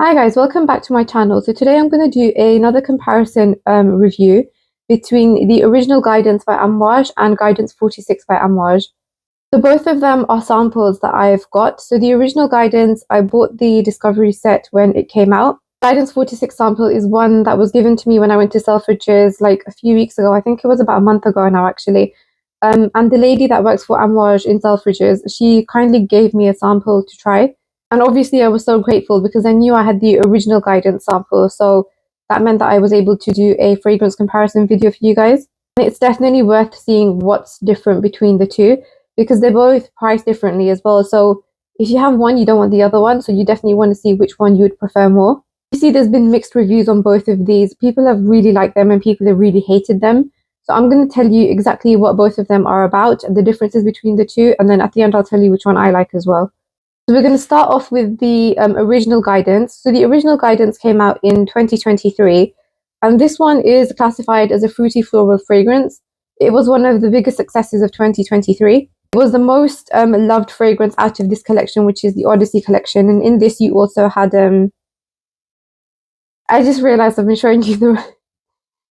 Hi guys, welcome back to my channel. So today I'm going to do another comparison review between the original guidance by Amouage and guidance 46 by Amouage. So both of them are samples that I've got. So the original guidance, I bought the Discovery set when it came out. Guidance 46 sample is one that was given to me when I went to Selfridges like a few weeks ago. I think it was about a month ago now actually. And the lady that works for Amouage in Selfridges, she kindly gave me a sample to try. And obviously I was so grateful because I knew I had the original guidance sample. So that meant that I was able to do a fragrance comparison video for you guys. And it's definitely worth seeing what's different between the two because they're both priced differently as well. So if you have one, you don't want the other one. So you definitely want to see which one you would prefer more. You see, there's been mixed reviews on both of these. People have really liked them and people have really hated them. So I'm going to tell you exactly what both of them are about, the differences between the two. And then at the end, I'll tell you which one I like as well. So we're going to start off with the original guidance. So the original guidance came out in 2023, and this one is classified as a fruity floral fragrance. It was one of the biggest successes of 2023. It was the most loved fragrance out of this collection, which is the Odyssey collection. And in this, you also had I just realized I've been showing you the.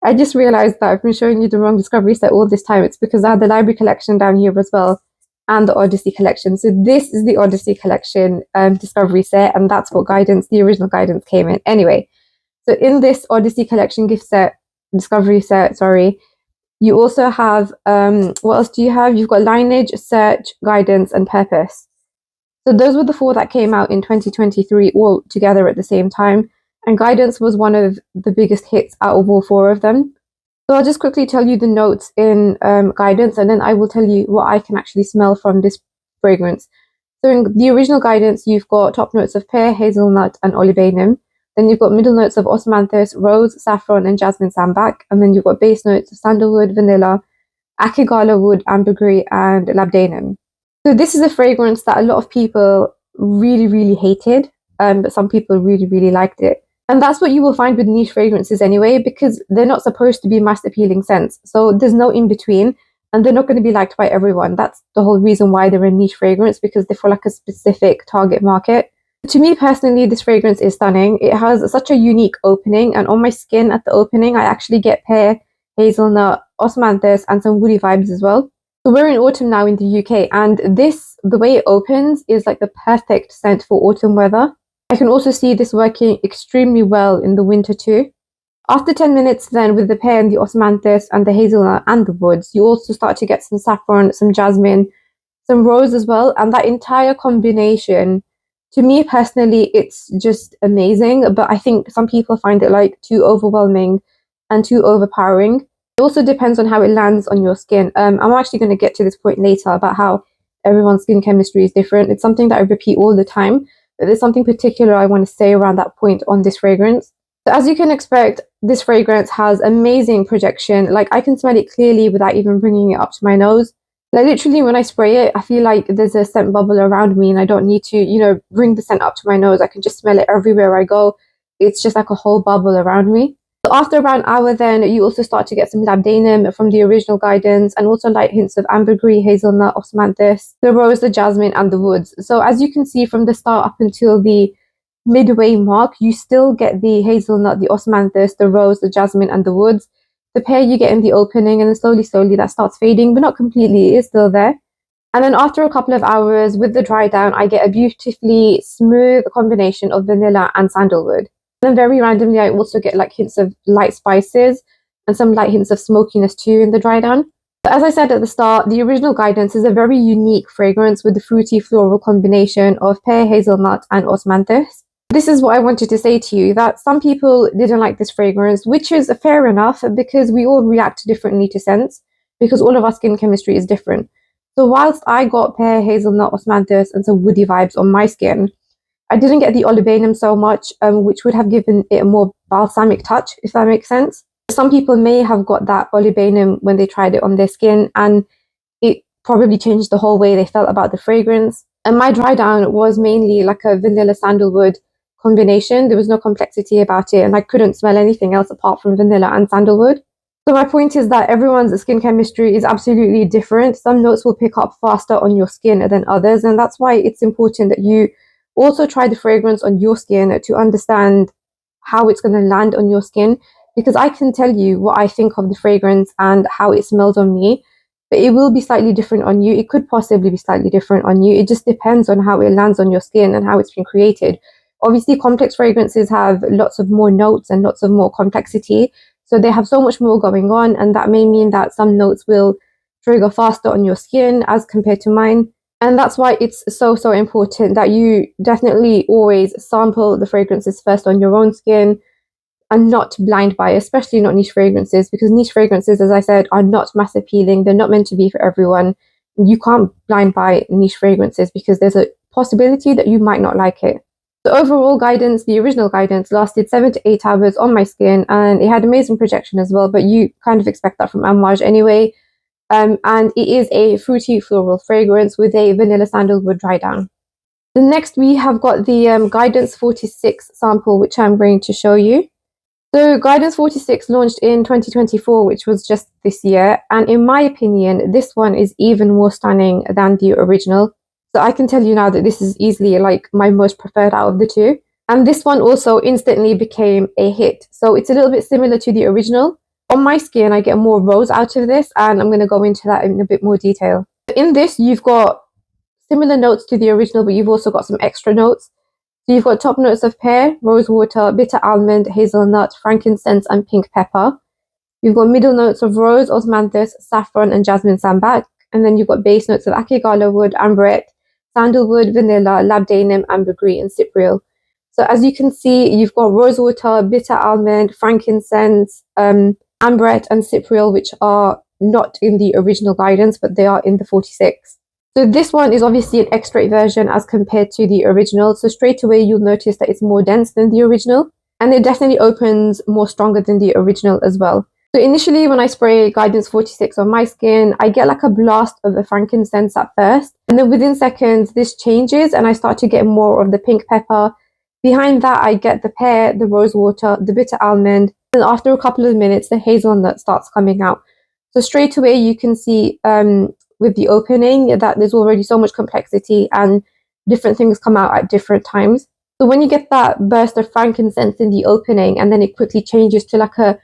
I just realized that I've been showing you the wrong Discovery set all this time. It's because I had the library collection down here as well, and the Odyssey collection. So this is the Odyssey collection Discovery set, and that's what guidance, the original guidance, came in. Anyway, so in this Odyssey collection gift set, Discovery set, sorry, you also have, what else do you have? You've got Lineage, Search, Guidance, and Purpose. So those were the four that came out in 2023 all together at the same time. And Guidance was one of the biggest hits out of all four of them. So I'll just quickly tell you the notes in Guidance, and then I will tell you what I can actually smell from this fragrance. So in the original Guidance, you've got top notes of pear, hazelnut, and olibanum. Then you've got middle notes of osmanthus, rose, saffron, and jasmine sambac. And then you've got base notes of sandalwood, vanilla, akigala wood, ambergris, and labdanum. So this is a fragrance that a lot of people really, really hated, but some people really, really liked it. And that's what you will find with niche fragrances anyway, because they're not supposed to be mass appealing scents. So there's no in between, and they're not going to be liked by everyone. That's the whole reason why they're a niche fragrance, because they're for like a specific target market. To me personally, this fragrance is stunning. It has such a unique opening, and on my skin at the opening, I actually get pear, hazelnut, osmanthus, and some woody vibes as well. So we're in autumn now in the UK, and this, the way it opens, is like the perfect scent for autumn weather. I can also see this working extremely well in the winter too. After 10 minutes then, with the pear and the osmanthus and the hazelnut and the woods, you also start to get some saffron, some jasmine, some rose as well. And that entire combination, to me personally, it's just amazing. But I think some people find it like too overwhelming and too overpowering. It also depends on how it lands on your skin. I'm actually going to get to this point later about how everyone's skin chemistry is different. It's something that I repeat all the time. But there's something particular I want to say around that point on this fragrance. So as you can expect, this fragrance has amazing projection. Like I can smell it clearly without even bringing it up to my nose. Like literally when I spray it, I feel like there's a scent bubble around me and I don't need to, bring the scent up to my nose. I can just smell it everywhere I go. It's just like a whole bubble around me. So after about an hour then, you also start to get some labdanum from the original guidance and also light hints of ambergris, hazelnut, osmanthus, the rose, the jasmine, and the woods. So as you can see from the start up until the midway mark, you still get the hazelnut, the osmanthus, the rose, the jasmine, and the woods. The pear you get in the opening, and then slowly that starts fading, but not completely, it is still there. And then after a couple of hours with the dry down, I get a beautifully smooth combination of vanilla and sandalwood. And then very randomly, I also get like hints of light spices and some light hints of smokiness too in the dry down. But as I said at the start, the original guidance is a very unique fragrance with the fruity floral combination of pear, hazelnut, and osmanthus. This is what I wanted to say to you, that some people didn't like this fragrance, which is fair enough because we all react differently to scents because all of our skin chemistry is different. So whilst I got pear, hazelnut, osmanthus, and some woody vibes on my skin, I didn't get the olibanum so much, which would have given it a more balsamic touch, if that makes sense. Some people may have got that olibanum when they tried it on their skin, and it probably changed the whole way they felt about the fragrance. And my dry down was mainly like a vanilla sandalwood combination. There was no complexity about it, and I couldn't smell anything else apart from vanilla and sandalwood. So my point is that everyone's skin chemistry is absolutely different. Some notes will pick up faster on your skin than others, and that's why it's important that you also try the fragrance on your skin to understand how it's going to land on your skin, because I can tell you what I think of the fragrance and how it smells on me, but it will be slightly different on you. It could possibly be slightly different on you. It just depends on how it lands on your skin and how it's been created. Obviously, complex fragrances have lots of more notes and lots of more complexity, so they have so much more going on, and that may mean that some notes will trigger faster on your skin as compared to mine. And that's why it's so important that you definitely always sample the fragrances first on your own skin and not blind buy, especially not niche fragrances, because niche fragrances, as I said, are not mass appealing. They're not meant to be for everyone. You can't blind buy niche fragrances because there's a possibility that you might not like it. The overall guidance, the original guidance, lasted 7 to 8 hours on my skin, and it had amazing projection as well, but you kind of expect that from Amouage anyway. And it is a fruity floral fragrance with a vanilla sandalwood dry down. The next we have got the Guidance 46 sample, which I'm going to show you. So Guidance 46 launched in 2024, which was just this year, and in my opinion, this one is even more stunning than the original. So I can tell you now that this is easily like my most preferred out of the two. And this one also instantly became a hit. So it's a little bit similar to the original. On my skin, I get more rose out of this, and I'm going to go into that in a bit more detail. In this, you've got similar notes to the original, but you've also got some extra notes. So you've got top notes of pear, rose water, bitter almond, hazelnut, frankincense, and pink pepper. You've got middle notes of rose, osmanthus, saffron, and jasmine sambac. And then you've got base notes of akigala wood, amberette, sandalwood, vanilla, labdanum, ambergris, and cypriol. So as you can see, you've got rose water, bitter almond, frankincense, amberette, and cypriol, which are not in the original guidance, but they are in the 46. So this one is obviously an extract version as compared to the original. So straight away, you'll notice that it's more dense than the original, and it definitely opens more stronger than the original as well. So initially, when I spray Guidance 46 on my skin, I get like a blast of the frankincense at first, and then within seconds, this changes and I start to get more of the pink pepper. Behind that, I get the pear, the rose water, the bitter almond, and after a couple of minutes, the hazelnut starts coming out. So straight away, you can see with the opening that there's already so much complexity and different things come out at different times. So when you get that burst of frankincense in the opening and then it quickly changes to like a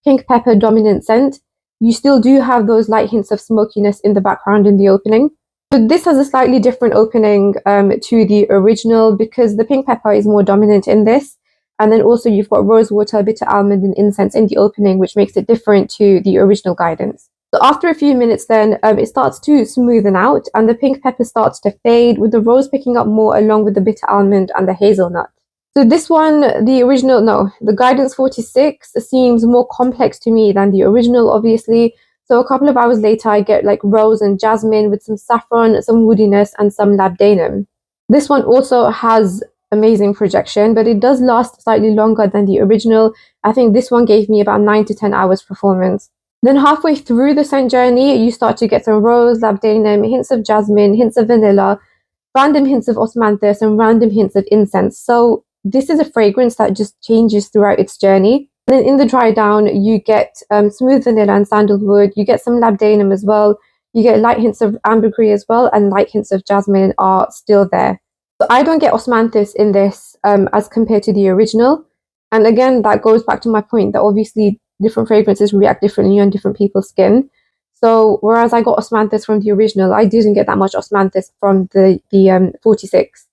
pink pepper dominant scent, you still do have those light hints of smokiness in the background in the opening. So this has a slightly different opening to the original because the pink pepper is more dominant in this. And then also you've got rose water, bitter almond, and incense in the opening, which makes it different to the original guidance. So after a few minutes then, it starts to smoothen out and the pink pepper starts to fade, with the rose picking up more along with the bitter almond and the hazelnut. So this one, the Guidance 46 seems more complex to me than the original, obviously. So a couple of hours later, I get like rose and jasmine with some saffron, some woodiness, and some labdanum. This one also has amazing projection, but it does last slightly longer than the original. I think this one gave me about 9 to 10 hours performance. Then halfway through the scent journey, you start to get some rose, labdanum, hints of jasmine, hints of vanilla, random hints of osmanthus, and random hints of incense. So this is a fragrance that just changes throughout its journey. And then in the dry down, you get smooth vanilla and sandalwood. You get some labdanum as well. You get light hints of ambergris as well, and light hints of jasmine are still there. So I don't get osmanthus in this as compared to the original. And again, that goes back to my point that obviously different fragrances react differently on different people's skin. So whereas I got osmanthus from the original, I didn't get that much osmanthus from the 46.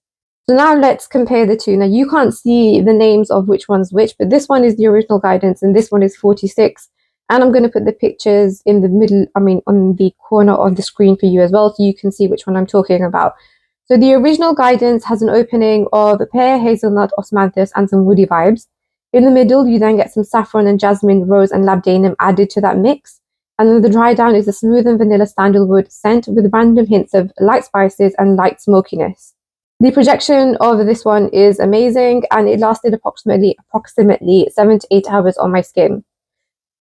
So now let's compare the two. Now you can't see the names of which one's which, but this one is the original guidance and this one is 46. And I'm going to put the pictures in the middle, on the corner of the screen for you as well, so you can see which one I'm talking about. So the original guidance has an opening of pear, hazelnut, osmanthus, and some woody vibes. In the middle, you then get some saffron and jasmine, rose, and labdanum added to that mix. And then the dry down is a smooth and vanilla sandalwood scent with random hints of light spices and light smokiness. The projection of this one is amazing, and it lasted approximately 7 to 8 hours on my skin.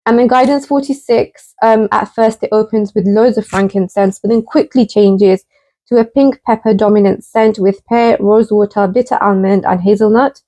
And then Guidance 46, at first it opens with loads of frankincense, but then quickly changes to a pink pepper dominant scent with pear, rosewater, bitter almond, and hazelnut.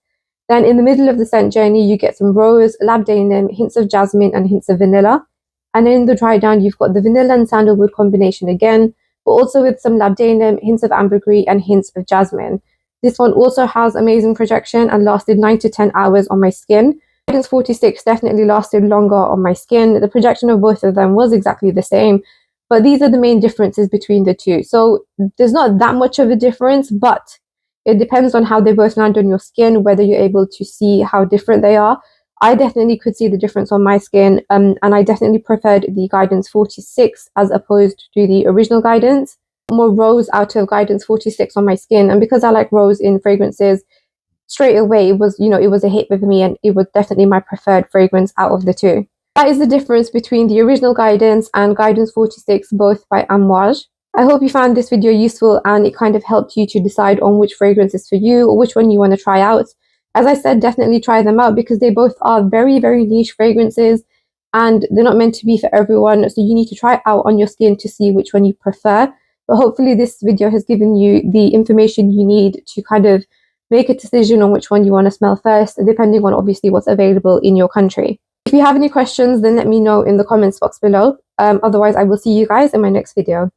Then in the middle of the scent journey, you get some rose, labdanum, hints of jasmine, and hints of vanilla. And then in the dry down, you've got the vanilla and sandalwood combination again, but also with some labdanum, hints of ambergris, and hints of jasmine. This one also has amazing projection and lasted 9 to 10 hours on my skin. Guidance 46 definitely lasted longer on my skin. The projection of both of them was exactly the same, but these are the main differences between the two. So there's not that much of a difference, but it depends on how they both land on your skin, whether you're able to see how different they are. I definitely could see the difference on my skin, and I definitely preferred the Guidance 46 as opposed to the original Guidance. More rose out of Guidance 46 on my skin, and because I like rose in fragrances, straight away it was, it was a hit with me, and it was definitely my preferred fragrance out of the two. That is the difference between the original Guidance and Guidance 46, both by Amouage. I hope you found this video useful and it kind of helped you to decide on which fragrance is for you or which one you want to try out. As I said, definitely try them out because they both are very, very niche fragrances and they're not meant to be for everyone. So you need to try it out on your skin to see which one you prefer. But hopefully this video has given you the information you need to kind of make a decision on which one you want to smell first, depending on obviously what's available in your country. If you have any questions, then let me know in the comments box below. Otherwise, I will see you guys in my next video.